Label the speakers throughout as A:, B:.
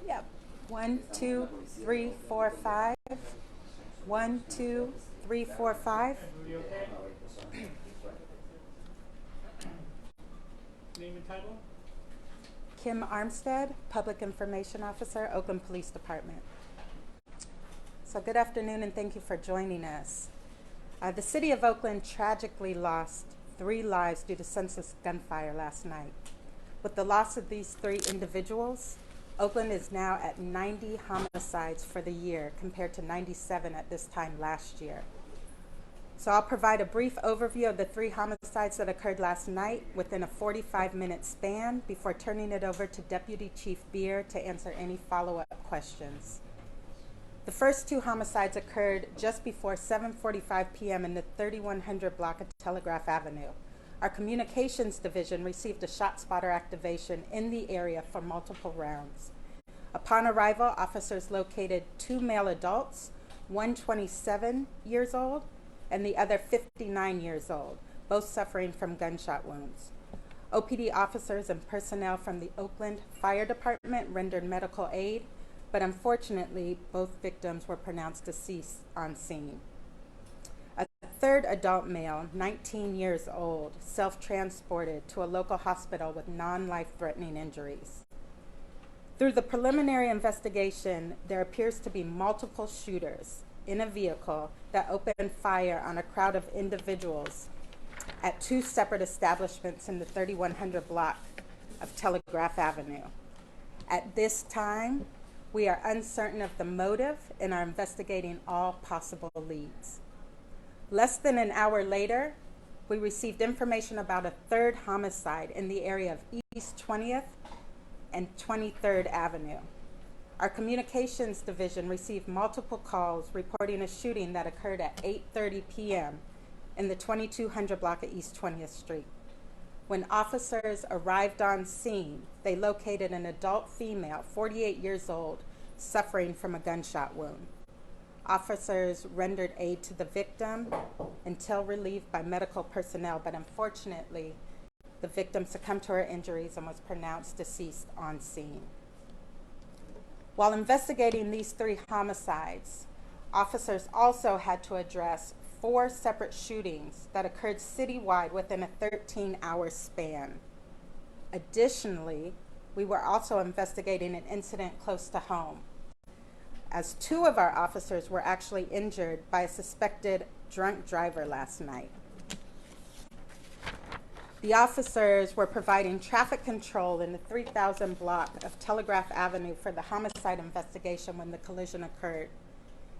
A: Yep. 1, 2, 3, 4, 5. 1, 2, 3, 4, 5.
B: Name and title?
A: Kim Armstead, Public Information Officer, Oakland Police Department. So good afternoon and thank you for joining us. The city of Oakland tragically lost 3 lives due to senseless gunfire last night. With the loss of these 3 individuals, Oakland is now at 90 homicides for the year compared to 97 at this time last year. So I'll provide a brief overview of the 3 homicides that occurred last night within a 45-minute span before turning it over to Deputy Chief Beere to answer any follow-up questions. The first 2 homicides occurred just before 7:45 p.m. in the 3100 block of Telegraph Avenue. Our communications division received a ShotSpotter activation in the area for multiple rounds. Upon arrival, officers located 2 male adults, one 27 years old and the other 59 years old, both suffering from gunshot wounds. OPD officers and personnel from the Oakland Fire Department rendered medical aid, but unfortunately, both victims were pronounced deceased on scene. A 3rd adult male, 19 years old, self-transported to a local hospital with non-life-threatening injuries. Through the preliminary investigation, there appears to be multiple shooters in a vehicle that opened fire on a crowd of individuals at 2 separate establishments in the 3100 block of Telegraph Avenue. At this time, we are uncertain of the motive and are investigating all possible leads. Less than an hour later, we received information about a 3rd homicide in the area of East 20th and 23rd Avenue. Our communications division received multiple calls reporting a shooting that occurred at 8:30 p.m. in the 2200 block of East 20th Street. When officers arrived on scene, they located an adult female, 48 years old, suffering from a gunshot wound. Officers rendered aid to the victim until relieved by medical personnel, but unfortunately, the victim succumbed to her injuries and was pronounced deceased on scene. While investigating these 3 homicides, officers also had to address 4 separate shootings that occurred citywide within a 13-hour span. Additionally, we were also investigating an incident close to home, as 2 of our officers were actually injured by a suspected drunk driver last night. The officers were providing traffic control in the 3000 block of Telegraph Avenue for the homicide investigation when the collision occurred.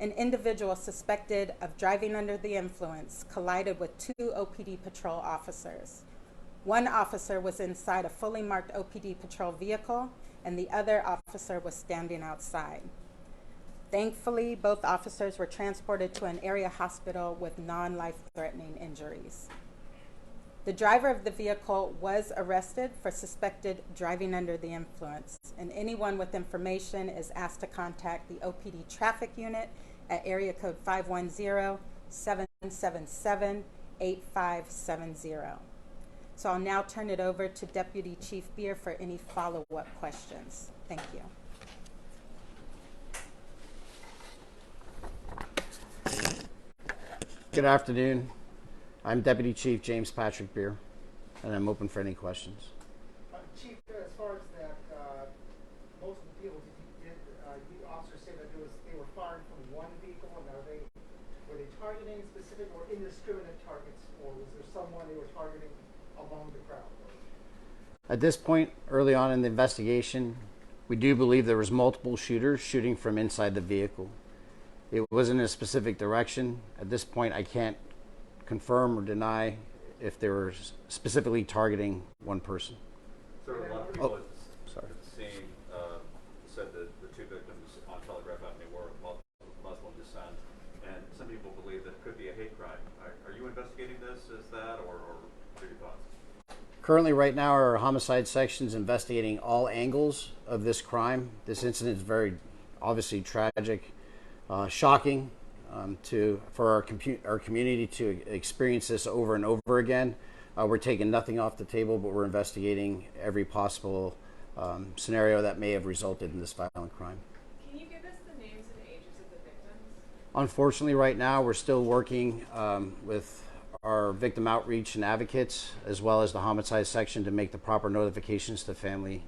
A: An individual suspected of driving under the influence collided with 2 OPD patrol officers. One officer was inside a fully marked OPD patrol vehicle, and the other officer was standing outside. Thankfully, both officers were transported to an area hospital with non-life-threatening injuries. The driver of the vehicle was arrested for suspected driving under the influence, and anyone with information is asked to contact the OPD traffic unit at area code 510-777-8570. So I'll now turn it over to Deputy Chief Beere for any follow-up questions. Thank you.
C: Good afternoon. I'm Deputy Chief James Beere, and I'm open for any questions.
B: Chief, as far as that, most of the people, did you officers say that they were firing from one vehicle, and were they targeting specific or indiscriminate targets, or was there someone they were targeting among the crowd?
C: At this point, early on in the investigation, we do believe there was multiple shooters shooting from inside the vehicle. It wasn't in a specific direction. At this point, I can't confirm or deny if they were specifically targeting one person.
D: So a lot of people at the scene said that the 2 victims on Telegraph Avenue were of Muslim descent, and some people believe that it could be a hate crime. Are you investigating this as that, or what are your thoughts?
C: Currently, right now, our homicide section is investigating all angles of this crime. This incident is very obviously tragic, shocking for our community to experience this over and over again. We're taking nothing off the table, but we're investigating every possible scenario that may have resulted in this violent crime.
E: Can you give us the names and ages of the victims?
C: Unfortunately, right now, we're still working with our victim outreach and advocates, as well as the homicide section, to make the proper notifications to family,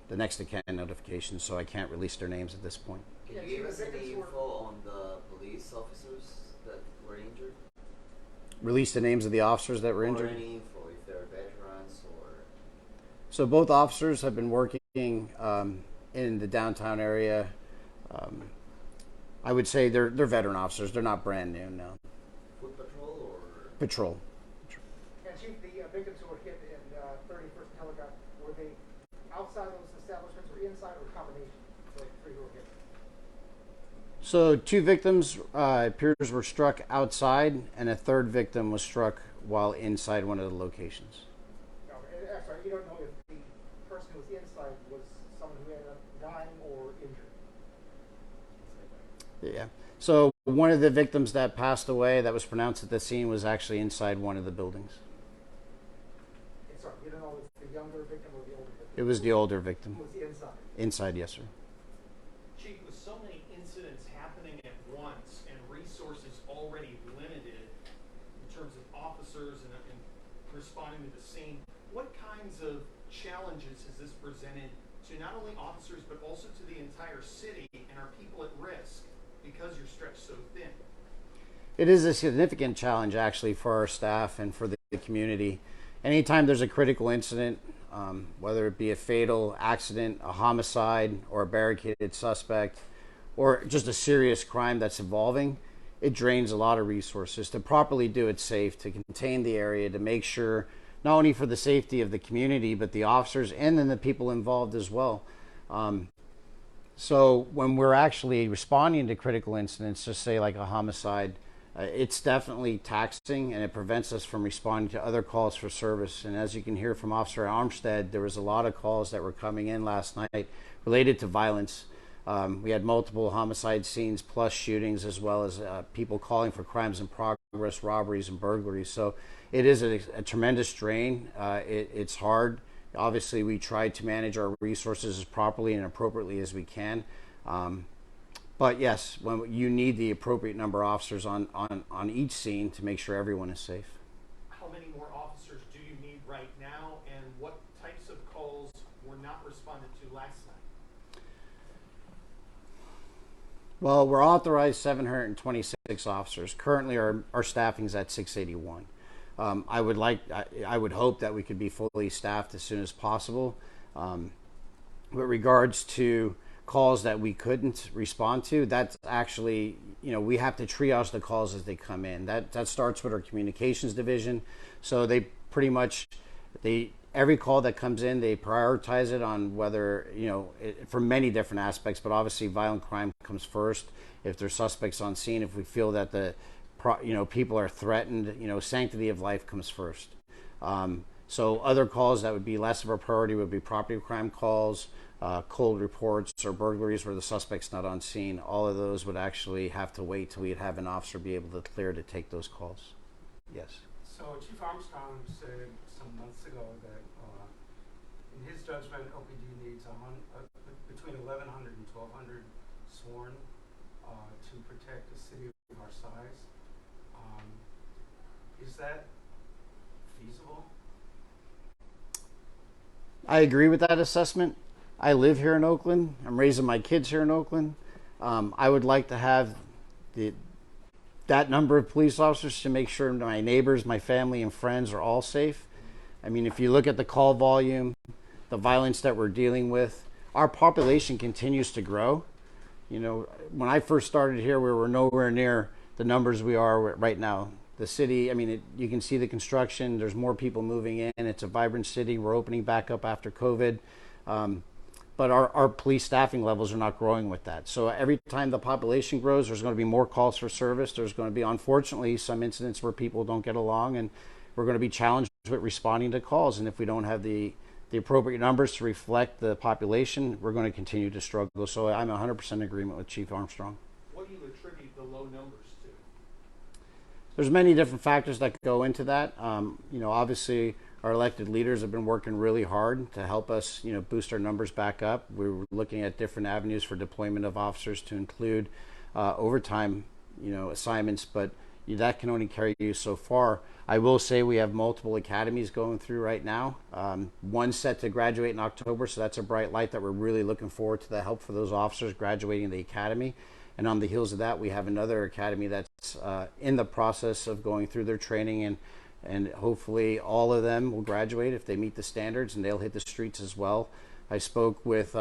C: the next of kin notifications, so I can't release their names at this point.
F: Can you give us any info on the police officers that were injured?
C: Release the names of the officers that were injured?
F: Or any info, if they're veterans or...
C: So both officers have been working in the downtown area. I would say they're veteran officers. They're not brand new, no.
F: Foot patrol or...
C: Patrol.
B: And Chief, the victims who were hit in 31st and Telegraph, were they outside those establishments or inside, or a combination? So like 3 who were hit.
C: So 2 victims, appears, were struck outside, and a 3rd victim was struck while inside one of the locations.
B: No, sorry, you don't know if the person who was inside was someone who ended up dying or injured.
C: Yeah. So one of the victims that passed away, that was pronounced at the scene, was actually inside one of the buildings.
B: And sorry, you don't know if it's the younger victim or the older victim.
C: It was the older victim.
B: Who was the inside?
C: Inside, yes, sir.
G: Chief, with so many incidents happening at once and resources already limited in terms of officers and responding to the scene, what kinds of challenges has this presented to not only officers but also to the entire city, and are people at risk because you're stretched so thin?
C: It is a significant challenge, actually, for our staff and for the community. Anytime there's a critical incident, whether it be a fatal accident, a homicide, or a barricaded suspect, or just a serious crime that's evolving, it drains a lot of resources. To properly do it safe, to contain the area, to make sure not only for the safety of the community, but the officers and then the people involved as well. So when we're actually responding to critical incidents, just say like a homicide, it's definitely taxing, and it prevents us from responding to other calls for service. And as you can hear from Officer Armstead, there was a lot of calls that were coming in last night related to violence. We had multiple homicide scenes plus shootings, as well as people calling for crimes in progress, robberies, and burglaries. So it is a tremendous drain. It's hard. Obviously, we try to manage our resources as properly and appropriately as we can. But yes, when you need the appropriate number of officers on each scene to make sure everyone is safe.
G: How many more officers do you need right now, and what types of calls were not responded to last night?
C: Well, we're authorized 726 officers. Currently, our staffing is at 681. I would hope that we could be fully staffed as soon as possible. With regards to calls that we couldn't respond to, that's actually, we have to triage the calls as they come in. That starts with our communications division. So they pretty much, every call that comes in, they prioritize it on whether, for many different aspects, but obviously violent crime comes first. If there's suspects on scene, if we feel that people are threatened, sanctity of life comes first. So other calls that would be less of a priority would be property crime calls, cold reports, or burglaries where the suspect's not on scene. All of those would actually have to wait till we'd have an officer be able to clear to take those calls. Yes.
H: So Chief Armstrong said some months ago that in his judgment, OPD needs between 1,100 and 1,200 sworn to protect a city of our size. Is that feasible?
C: I agree with that assessment. I live here in Oakland. I'm raising my kids here in Oakland. I would like to have that number of police officers to make sure my neighbors, my family, and friends are all safe. I mean, if you look at the call volume, the violence that we're dealing with, our population continues to grow. When I first started here, we were nowhere near the numbers we are right now. The city, you can see the construction. There's more people moving in. It's a vibrant city. We're opening back up after COVID. But our police staffing levels are not growing with that. So every time the population grows, there's going to be more calls for service. There's going to be, unfortunately, some incidents where people don't get along, and we're going to be challenged with responding to calls. And if we don't have the appropriate numbers to reflect the population, we're going to continue to struggle. So I'm 100% in agreement with Chief Armstrong.
G: What do you attribute the low numbers to?
C: There's many different factors that go into that. Obviously, our elected leaders have been working really hard to help us, boost our numbers back up. We're looking at different avenues for deployment of officers to include overtime, assignments, but that can only carry you so far. I will say we have multiple academies going through right now. One set to graduate in October, so that's a bright light that we're really looking forward to the help for those officers graduating the academy. And on the heels of that, we have another academy that's in the process of going through their training, and hopefully all of them will graduate if they meet the standards, and they'll hit the streets as well. I spoke with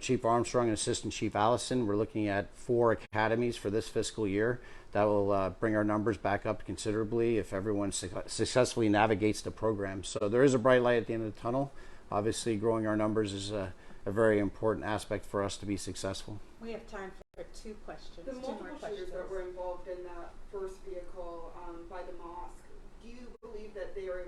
C: Chief Armstrong and Assistant Chief Allison. We're looking at 4 academies for this fiscal year. That will bring our numbers back up considerably if everyone successfully navigates the program. So there is a bright light at the end of the tunnel. Obviously, growing our numbers is a very important aspect for us to be successful.
A: We have time for 2 questions.
I: The
A: Two more
I: multiple
A: questions.
I: shooters that were involved in that first vehicle by the mosque, do you believe that they are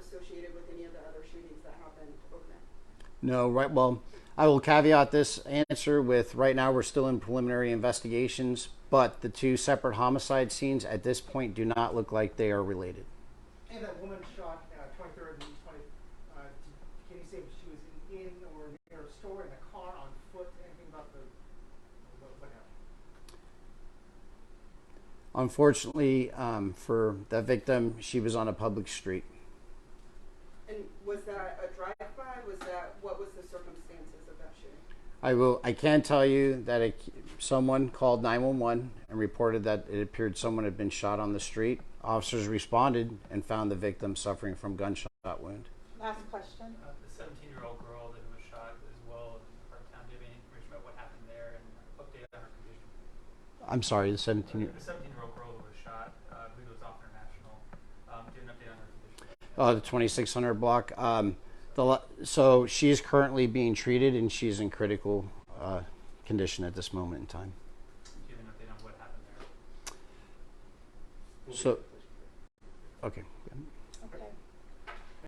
I: associated with any of the other shootings that happened over there?
C: No, right. Well, I will caveat this answer with right now we're still in preliminary investigations, but the 2 separate homicide scenes at this point do not look like they are related.
B: And that woman shot 23rd and 20. Can you say if she was in or near a store, in a car, on foot? Anything about what happened?
C: Unfortunately, for that victim, she was on a public street.
I: And was that a drive-by? What was the circumstances of that shooting?
C: I can tell you that someone called 911 and reported that it appeared someone had been shot on the street. Officers responded and found the victim suffering from gunshot wound.
A: Last question.
J: The 17-year-old girl that was shot as well in Parktown. Do you have any information about what happened there and update on her condition?
C: I'm sorry, the 17.
J: The 17-year-old girl who was shot, I believe it was off International. Do you have an update on her condition?
C: The 2600 block. So she's currently being treated and she's in critical condition at this moment in time.
J: Do you have an update on what happened there?
C: So, okay.
A: Okay.